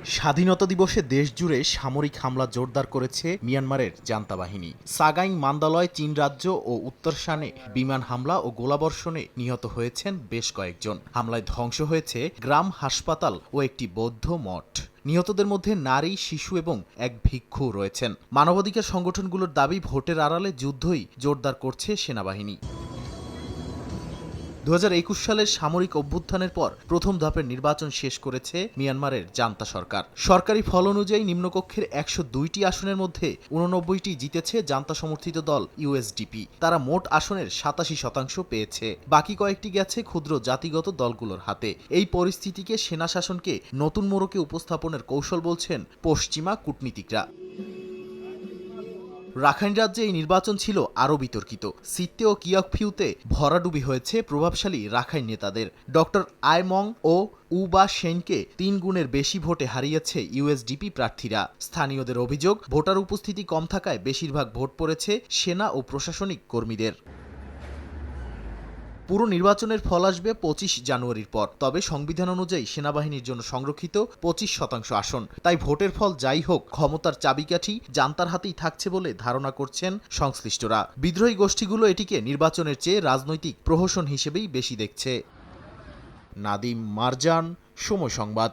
স্বাধীনতা দিবসে দেশজুড়ে সামরিক হামলা জোরদার করেছে মিয়ানমারের জান্তা বাহিনী। সাগাইং মান্দালয় চীন রাজ্য ও উত্তরশানে বিমান হামলা ও গোলাবর্ষণে নিহত হয়েছেন বেশ কয়েকজন। হামলায় ধ্বংস হয়েছে গ্রাম, হাসপাতাল ও একটি বৌদ্ধ মঠ। নিহতদের মধ্যে নারী, শিশু এবং এক ভিক্ষু রয়েছেন। মানবাধিকার সংগঠনগুলোর দাবি, ভোটের আড়ালে যুদ্ধই জোরদার করছে সেনাবাহিনী। 2021 সালের সামরিক অভ্যুত্থানের পর প্রথম ধাপের নির্বাচন শেষ করেছে মিয়ানমারের জান্তা সরকার। সরকারি ফল অনুযায়ী নিম্নকক্ষের 102টি আসনের মধ্যে 89টি জিতেছে জান্তা সমর্থিত দল ইউএসডিপি। তারা মোট আসনের 87% পেয়েছে। বাকি কয়েকটি গেছে ক্ষুদ্র জাতিগত দলগুলোর হাতে। এই পরিস্থিতিকে সেনা শাসনকে নতুন মোড়কে উপস্থাপনের কৌশল বলছেন পশ্চিমা কূটনীতিকরা। রাখাইন রাজ্যে এই নির্বাচন ছিল আরও বিতর্কিত। সিত্তে ও কিয়কফিউতে ভরাডুবি হয়েছে প্রভাবশালী রাখাইন নেতাদের। ডক্টর আইমং ও উবা শেনকে 3 গুণের বেশি ভোটে হারিয়েছে ইউএসডিপি প্রার্থীরা। স্থানীয়দের অভিযোগ, ভোটার উপস্থিতি কম থাকায় বেশিরভাগ ভোট পড়েছে সেনা ও প্রশাসনিক কর্মীদের। পুরো নির্বাচনের ফল আসবে 25 জানুয়ারির পর। তবে সংবিধান অনুযায়ী সেনাবাহিনীর জন্য সংরক্ষিত 25% আসন। তাই ভোটের ফল যাই হোক, ক্ষমতার চাবিকাঠি জান্তার হাতেই থাকছে বলে ধারণা করছেন সংশ্লিষ্টরা। বিদ্রোহী গোষ্ঠীগুলো এটিকে নির্বাচনের চেয়ে রাজনৈতিক প্রহসন হিসেবেই বেশি দেখছে। নাদিম মারজান, সময় সংবাদ।